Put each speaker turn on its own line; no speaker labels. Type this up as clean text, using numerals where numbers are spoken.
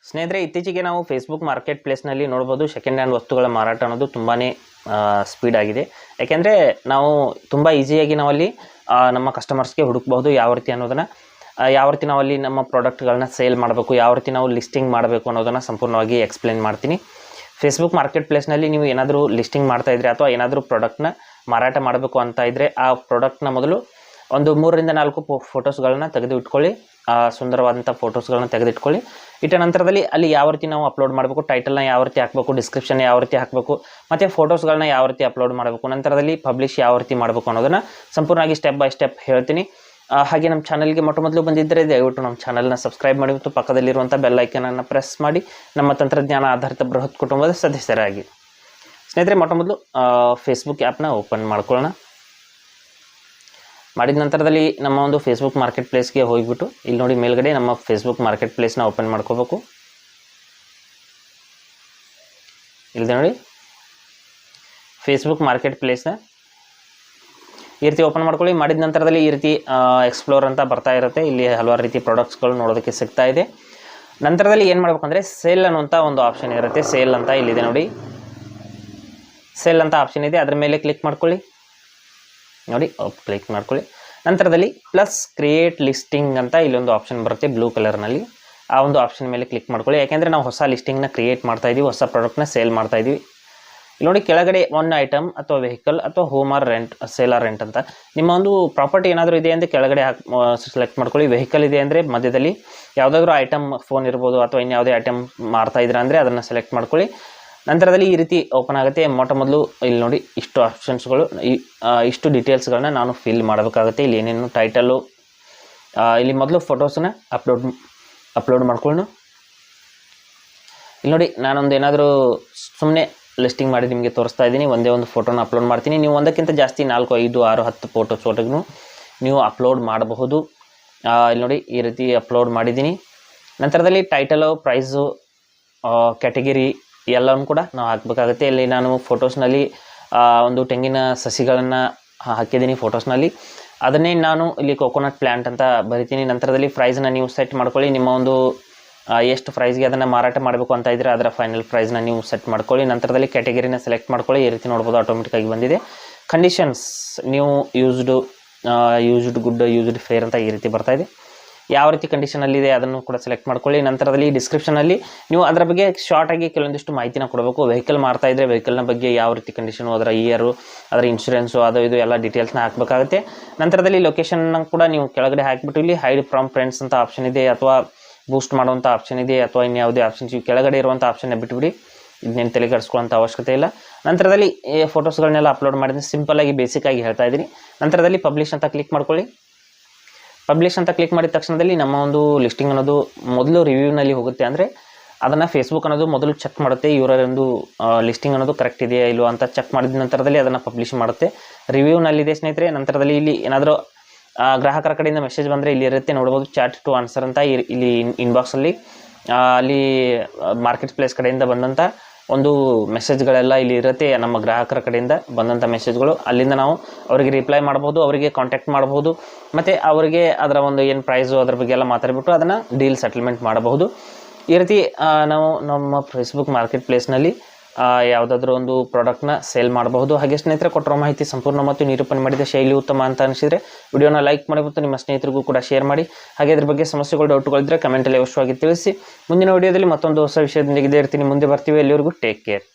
ಸ್ನೇಹಿತರೆ, ಇತ್ತೀಚೆಗೆ ನಾವು ಫೇಸ್ಬುಕ್ ಮಾರ್ಕೆಟ್ ಪ್ಲೇಸ್ನಲ್ಲಿ ನೋಡ್ಬೋದು ಸೆಕೆಂಡ್ ಹ್ಯಾಂಡ್ ವಸ್ತುಗಳ ಮಾರಾಟ ಅನ್ನೋದು ತುಂಬಾ ಸ್ಪೀಡ್ ಆಗಿದೆ. ಯಾಕೆಂದರೆ ನಾವು ತುಂಬ ಈಸಿಯಾಗಿ ನಾವಲ್ಲಿ ನಮ್ಮ ಕಸ್ಟಮರ್ಸ್ಗೆ ಹುಡುಕಬಹುದು ಯಾವ ರೀತಿ ಅನ್ನೋದನ್ನು, ಯಾವ ರೀತಿ ನಾವಲ್ಲಿ ನಮ್ಮ ಪ್ರಾಡಕ್ಟ್ಗಳನ್ನ ಸೇಲ್ ಮಾಡಬೇಕು, ಯಾವ ರೀತಿ ನಾವು ಲಿಸ್ಟಿಂಗ್ ಮಾಡಬೇಕು ಅನ್ನೋದನ್ನು ಸಂಪೂರ್ಣವಾಗಿ ಎಕ್ಸ್ಪ್ಲೇನ್ ಮಾಡ್ತೀನಿ. ಫೇಸ್ಬುಕ್ ಮಾರ್ಕೆಟ್ ಪ್ಲೇಸ್ನಲ್ಲಿ ನೀವು ಏನಾದರೂ ಲಿಸ್ಟಿಂಗ್ ಮಾಡ್ತಾಯಿದ್ರೆ ಅಥವಾ ಏನಾದರೂ ಪ್ರಾಡಕ್ಟ್ನ ಮಾರಾಟ ಮಾಡಬೇಕು ಅಂತ ಇದ್ದರೆ ಆ ಪ್ರಾಡಕ್ಟ್ನ ಮೊದಲು ಒಂದು 3 ರಿಂದ 4 ಫೋಟೋಸ್ಗಳನ್ನ ತೆಗೆದು ಇಟ್ಕೊಳ್ಳಿ. ಸುಂದರವಾದಂಥ ಫೋಟೋಸ್ಗಳನ್ನ ತೆಗೆದಿಟ್ಕೊಳ್ಳಿ. ಇಟ್ಟ ನಂತರದಲ್ಲಿ ಅಲ್ಲಿ ಯಾವ ರೀತಿ ನಾವು ಅಪ್ಲೋಡ್ ಮಾಡಬೇಕು, ಟೈಟಲ್ನ ಯಾವ ರೀತಿ ಹಾಕಬೇಕು, ಡಿಸ್ಕ್ರಿಪ್ಷನ್ ಯಾವ ರೀತಿ ಹಾಕಬೇಕು, ಮತ್ತು ಫೋಟೋಸ್ಗಳನ್ನ ಯಾವ ರೀತಿ ಅಪ್ಲೋಡ್ ಮಾಡಬೇಕು, ನಂತರದಲ್ಲಿ ಪಬ್ಲಿಷ್ ಯಾವ ರೀತಿ ಮಾಡಬೇಕು ಅನ್ನೋದನ್ನು ಸಂಪೂರ್ಣವಾಗಿ ಸ್ಟೆಪ್ ಬೈ ಸ್ಟೆಪ್ ಹೇಳ್ತೀನಿ. ಹಾಗೆ ನಮ್ಮ ಚಾನಲ್ಗೆ ಮೊದಲು ಬಂದಿದ್ದರೆ ದಯವಿಟ್ಟು ನಮ್ಮ ಚಾನಲ್ನ ಸಬ್ಸ್ಕ್ರೈಬ್ ಮಾಡಿ ಮತ್ತು ಪಕ್ಕದಲ್ಲಿರುವಂಥ ಬೆಲ್ ಐಕನನ್ನು ಪ್ರೆಸ್ ಮಾಡಿ ನಮ್ಮ ತಂತ್ರಜ್ಞಾನ ಆಧಾರಿತ ಬೃಹತ್ ಕುಟುಂಬದ ಸದಸ್ಯರಾಗಿ. ಸ್ನೇಹಿತರೆ, ಮೊದಲು ಫೇಸ್ಬುಕ್ ಆ್ಯಪ್ನ ಓಪನ್ ಮಾಡ್ಕೊಳ್ಳೋಣ. ಮಾಡಿದ ನಂತರದಲ್ಲಿ ನಮ್ಮ ಒಂದು ಫೇಸ್ಬುಕ್ ಮಾರ್ಕೆಟ್ ಪ್ಲೇಸ್ಗೆ ಹೋಗಿಬಿಟ್ಟು ಇಲ್ಲಿ ನೋಡಿ ಮೇಲ್ಗಡೆ ನಮ್ಮ ಫೇಸ್ಬುಕ್ ಮಾರ್ಕೆಟ್ ಪ್ಲೇಸ್ನ ಓಪನ್ ಮಾಡ್ಕೋಬೇಕು. ಇಲ್ಲಿದೆ ನೋಡಿ ಫೇಸ್ಬುಕ್ ಮಾರ್ಕೆಟ್ ಪ್ಲೇಸ್ನ ಈ ರೀತಿ ಓಪನ್ ಮಾಡ್ಕೊಳ್ಳಿ. ಮಾಡಿದ ನಂತರದಲ್ಲಿ ಈ ರೀತಿ ಎಕ್ಸ್ಪ್ಲೋರ್ ಅಂತ ಬರ್ತಾ ಇರುತ್ತೆ. ಇಲ್ಲಿ ಹಲವಾರು ರೀತಿ ಪ್ರಾಡಕ್ಟ್ಸ್ಗಳು ನೋಡೋದಕ್ಕೆ ಸಿಗ್ತಾ ಇದೆ. ನಂತರದಲ್ಲಿ ಏನು ಮಾಡಬೇಕಂದ್ರೆ ಸೇಲ್ ಅನ್ನುವಂಥ ಒಂದು ಆಪ್ಷನ್ ಇರುತ್ತೆ. ಸೇಲ್ ಅಂತ ಇಲ್ಲಿದೆ ನೋಡಿ, ಸೇಲ್ ಅಂತ ಆಪ್ಷನ್ ಇದೆ, ಅದರ ಮೇಲೆ ಕ್ಲಿಕ್ ಮಾಡ್ಕೊಳ್ಳಿ. ನೋಡಿ ಕ್ಲಿಕ್ ಮಾಡ್ಕೊಳ್ಳಿ. ನಂತರದಲ್ಲಿ ಪ್ಲಸ್ ಕ್ರಿಯೇಟ್ ಲಿಸ್ಟಿಂಗ್ ಅಂತ ಇಲ್ಲೊಂದು ಆಪ್ಷನ್ ಬರುತ್ತೆ ಬ್ಲೂ ಕಲರ್ನಲ್ಲಿ. ಆ ಒಂದು ಆಪ್ಷನ್ ಮೇಲೆ ಕ್ಲಿಕ್ ಮಾಡ್ಕೊಳ್ಳಿ. ಯಾಕೆಂದರೆ ನಾವು ಹೊಸ ಲಿಸ್ಟಿಂಗ್ನ ಕ್ರಿಯೇಟ್ ಮಾಡ್ತಾ ಇದ್ದೀವಿ, ಹೊಸ ಪ್ರಾಡಕ್ಟ್ನ ಸೇಲ್ ಮಾಡ್ತಾ ಇದ್ದೀವಿ. ಇಲ್ಲಿ ನೋಡಿ ಕೆಳಗಡೆ ಒನ್ ಐಟಮ್ ಅಥವಾ ವೆಹಿಕಲ್ ಅಥವಾ home or rent, sale or rent ಅಂತ ನಿಮ್ಮ ಒಂದು ಪ್ರಾಪರ್ಟಿ ಏನಾದರೂ ಇದೆ ಅಂದರೆ ಕೆಳಗಡೆ ಸೆಲೆಕ್ಟ್ ಮಾಡ್ಕೊಳ್ಳಿ. ವೆಹಿಕಲ್ ಇದೆ ಅಂದರೆ ಮಧ್ಯದಲ್ಲಿ ಯಾವುದಾದ್ರೂ ಐಟಮ್, ಫೋನ್ ಇರ್ಬೋದು ಅಥವಾ ಇನ್ಯಾವುದೇ ಐಟಮ್ ಮಾರ್ತಾ ಇದ್ದೀರಾ ಅಂದರೆ ಅದನ್ನು ಸೆಲೆಕ್ಟ್ ಮಾಡ್ಕೊಳ್ಳಿ. ನಂತರದಲ್ಲಿ ಈ ರೀತಿ ಓಪನ್ ಆಗುತ್ತೆ. ಮೊದಲು ಇಲ್ಲಿ ನೋಡಿ ಇಷ್ಟು ಆಪ್ಷನ್ಸ್ಗಳು, ಇಷ್ಟು ಡೀಟೇಲ್ಸ್ಗಳನ್ನ ನಾನು ಫಿಲ್ ಮಾಡಬೇಕಾಗುತ್ತೆ. ಇಲ್ಲಿ ಏನೇನು ಟೈಟಲು, ಇಲ್ಲಿ ಮೊದಲು ಫೋಟೋಸನ್ನ ಅಪ್ಲೋಡ್ ಮಾಡ್ಕೊಳ್ಳೋಣ. ಇಲ್ಲಿ ನೋಡಿ ನಾನೊಂದು ಏನಾದರೂ ಸುಮ್ಮನೆ ಲಿಸ್ಟಿಂಗ್ ಮಾಡಿ ನಿಮಗೆ ತೋರಿಸ್ತಾ ಇದ್ದೀನಿ. ಒಂದೇ ಒಂದು ಫೋಟೋನ ಅಪ್ಲೋಡ್ ಮಾಡ್ತೀನಿ. ನೀವು ಒಂದಕ್ಕಿಂತ ಜಾಸ್ತಿ 4, 5, 6, 10 ಫೋಟೋಸ್ವರೆಗೂ ನೀವು ಅಪ್ಲೋಡ್ ಮಾಡಬಹುದು. ಇಲ್ಲಿ ನೋಡಿ ಈ ರೀತಿ ಅಪ್ಲೋಡ್ ಮಾಡಿದ್ದೀನಿ. ನಂತರದಲ್ಲಿ ಟೈಟಲು, ಪ್ರೈಸು, ಕ್ಯಾಟಗಿರಿ ಎಲ್ಲವೂ ಕೂಡ ನಾವು ಹಾಕಬೇಕಾಗುತ್ತೆ. ಇಲ್ಲಿ ನಾನು ಫೋಟೋಸ್ನಲ್ಲಿ ಒಂದು ತೆಂಗಿನ ಸಸಿಗಳನ್ನು ಹಾಕಿದ್ದೀನಿ ಫೋಟೋಸ್ನಲ್ಲಿ, ಅದನ್ನೇ ನಾನು ಇಲ್ಲಿ ಕೋಕೋನಟ್ ಪ್ಲ್ಯಾಂಟ್ ಅಂತ ಬರಿತೀನಿ. ನಂತರದಲ್ಲಿ ಪ್ರೈಸ್ನ ನೀವು ಸೆಟ್ ಮಾಡ್ಕೊಳ್ಳಿ. ನಿಮ್ಮ ಒಂದು ಎಷ್ಟು ಪ್ರೈಸ್ಗೆ ಅದನ್ನು ಮಾರಾಟ ಮಾಡಬೇಕು ಅಂತ ಇದ್ದರೆ ಅದರ ಫೈನಲ್ ಪ್ರೈಸ್ನ ನೀವು ಸೆಟ್ ಮಾಡ್ಕೊಳ್ಳಿ. ನಂತರದಲ್ಲಿ ಕ್ಯಾಟಗಿರಿನ ಸೆಲೆಕ್ಟ್ ಮಾಡ್ಕೊಳ್ಳಿ. ಈ ರೀತಿ ನೋಡ್ಬೋದು ಆಟೋಮೆಟಿಕ್ಕಾಗಿ ಬಂದಿದೆ. ಕಂಡೀಷನ್ಸ್ ನೀವು ಯೂಸ್ಡ್ ಗುಡ್, ಯೂಸ್ಡ್ ಫೇರ್ ಅಂತ ಈ ರೀತಿ ಬರ್ತಾಯಿದೆ. ಯಾವ ರೀತಿ ಕಂಡೀಷನಲ್ಲಿದೆ ಅದನ್ನು ಕೂಡ ಸೆಲೆಕ್ಟ್ ಮಾಡ್ಕೊಳ್ಳಿ. ನಂತರದಲ್ಲಿ ಡಿಸ್ಕ್ರಿಪ್ಷನಲ್ಲಿ ನೀವು ಅದರ ಬಗ್ಗೆ ಶಾರ್ಟಾಗಿ ಕೆಲವೊಂದಿಷ್ಟು ಮಾಹಿತಿನ ಕೊಡಬೇಕು. ವೆಹಿಕಲ್ ಮಾರ್ತಾ ಇದ್ದರೆ ವೆಹಿಕಲ್ನ ಬಗ್ಗೆ ಯಾವ ರೀತಿ ಕಂಡೀಷನು, ಅದರ ಇಯರು, ಅದರ ಇನ್ಶೂರೆನ್ಸು, ಅದು ಇದು ಎಲ್ಲ ಡೀಟೇಲ್ಸ್ನ ಹಾಕಬೇಕಾಗುತ್ತೆ. ನಂತರದಲ್ಲಿ ಲೊಕೇಶನ್ನ ಕೂಡ ನೀವು ಕೆಳಗಡೆ ಹಾಕಿಬಿಟ್ಟು ಇಲ್ಲಿ ಹೈಡ್ ಫ್ರಮ್ ಫ್ರೆಂಡ್ಸ್ ಅಂತ ಆಪ್ಷನ್ ಇದೆ, ಅಥವಾ ಬೂಸ್ಟ್ ಮಾಡುವಂಥ ಆಪ್ಷನ್ ಇದೆ, ಅಥವಾ ಇನ್ಯಾವುದೇ ಆಪ್ಷನ್ಸ್ ಇವು ಕೆಳಗಡೆ ಇರುವಂಥ ಆಪ್ಷನ್ನ ಬಿಟ್ಬಿಡಿ. ಇದನ್ನೇನು ತಲೆಗೆಡಿಸ್ಕೊಳ್ಳೋಂಥ ಅವಶ್ಯಕತೆ ಇಲ್ಲ. ನಂತರದಲ್ಲಿ ಫೋಟೋಸ್ಗಳನ್ನೆಲ್ಲ ಅಪ್ಲೋಡ್ ಮಾಡಿದ್ರೆ ಸಿಂಪಲ್ಲಾಗಿ ಬೇಸಿಕ್ಕಾಗಿ ಹೇಳ್ತಾ ಇದ್ದೀನಿ. ನಂತರದಲ್ಲಿ ಪಬ್ಲಿಷ್ ಅಂತ ಕ್ಲಿಕ್ ಮಾಡ್ಕೊಳ್ಳಿ. ಪಬ್ಲಿಷ್ ಅಂತ ಕ್ಲಿಕ್ ಮಾಡಿದ ತಕ್ಷಣದಲ್ಲಿ ನಮ್ಮ ಒಂದು ಲಿಸ್ಟಿಂಗ್ ಅನ್ನೋದು ಮೊದಲು ರಿವ್ಯೂನಲ್ಲಿ ಹೋಗುತ್ತೆ. ಅಂದರೆ ಅದನ್ನು ಫೇಸ್ಬುಕ್ ಅನ್ನೋದು ಮೊದಲು ಚೆಕ್ ಮಾಡುತ್ತೆ, ಇವರ ಒಂದು ಲಿಸ್ಟಿಂಗ್ ಅನ್ನೋದು ಕರೆಕ್ಟ್ ಇದೆಯಾ ಇಲ್ವೋ ಅಂತ ಚೆಕ್ ಮಾಡಿದ ನಂತರದಲ್ಲಿ ಅದನ್ನು ಪಬ್ಲಿಷ್ ಮಾಡುತ್ತೆ. ರಿವ್ಯೂನಲ್ಲಿದೆ ಸ್ನೇಹಿತರೆ. ನಂತರದಲ್ಲಿ ಇಲ್ಲಿ ಏನಾದರೂ ಗ್ರಾಹಕರ ಕಡೆಯಿಂದ ಮೆಸೇಜ್ ಬಂದರೆ ಇಲ್ಲಿ ಇರುತ್ತೆ, ನೋಡ್ಬೋದು ಚಾಟ್ ಟು ಆನ್ಸರ್ ಅಂತ. ಇಲ್ಲಿ ಇನ್ಬಾಕ್ಸಲ್ಲಿ ಅಲ್ಲಿ ಮಾರ್ಕೆಟ್ ಪ್ಲೇಸ್ ಕಡೆಯಿಂದ ಬಂದಂಥ ಒಂದು ಮೆಸೇಜ್ಗಳೆಲ್ಲ ಇಲ್ಲಿ ಇರುತ್ತೆ. ನಮ್ಮ ಗ್ರಾಹಕರ ಕಡೆಯಿಂದ ಬಂದಂಥ ಮೆಸೇಜ್ಗಳು, ಅಲ್ಲಿಂದ ನಾವು ಅವರಿಗೆ ರಿಪ್ಲೈ ಮಾಡ್ಬೋದು, ಅವರಿಗೆ ಕಾಂಟ್ಯಾಕ್ಟ್ ಮಾಡ್ಬೋದು, ಮತ್ತು ಅವರಿಗೆ ಅದರ ಒಂದು ಏನು ಪ್ರೈಸು ಅದ್ರ ಬಗ್ಗೆ ಎಲ್ಲ ಮಾತಾಡಿಬಿಟ್ಟು ಅದನ್ನು ಡೀಲ್ ಸೆಟಲ್ಮೆಂಟ್ ಮಾಡಬಹುದು. ಈ ರೀತಿ ನಾವು ನಮ್ಮ ಫೇಸ್ಬುಕ್ ಮಾರ್ಕೆಟ್ ಪ್ಲೇಸ್ನಲ್ಲಿ ಯಾವುದಾದ್ರೂ ಒಂದು ಪ್ರಾಡಕ್ಟ್ನ ಸೇಲ್ ಮಾಡಬಹುದು. ಹಾಗೆ ಸ್ನೇಹಿತರೆ, ಕೊಟ್ಟಿರೋ ಮಾಹಿತಿ ಸಂಪೂರ್ಣ ಮತ್ತು ನಿರೂಪಣೆ ಮಾಡಿದ ಶೈಲಿ ಉತ್ತಮ ಅಂತ ಅನಿಸಿದರೆ ವಿಡಿಯೋನ ಲೈಕ್ ಮಾಡಿ ಮತ್ತು ನಿಮ್ಮ ಸ್ನೇಹಿತರಿಗೂ ಕೂಡ ಶೇರ್ ಮಾಡಿ. ಹಾಗೆ ಅದ್ರ ಬಗ್ಗೆ ಸಮಸ್ಯೆಗಳು, ಡೌಟ್ಗಳಿದ್ದರೆ ಕಮೆಂಟಲ್ಲಿ ಅವಶ್ಯವಾಗಿ ತಿಳಿಸಿ. ಮುಂದಿನ ವಿಡಿಯೋದಲ್ಲಿ ಮತ್ತೊಂದು ಹೊಸ ವಿಷಯದೊಂದಿಗೆ ಇರ್ತೀನಿ. ಮುಂದೆ ಬರ್ತೀವಿ. ಎಲ್ಲಿವರೆಗೂ ಟೇಕ್ ಕೇರ್.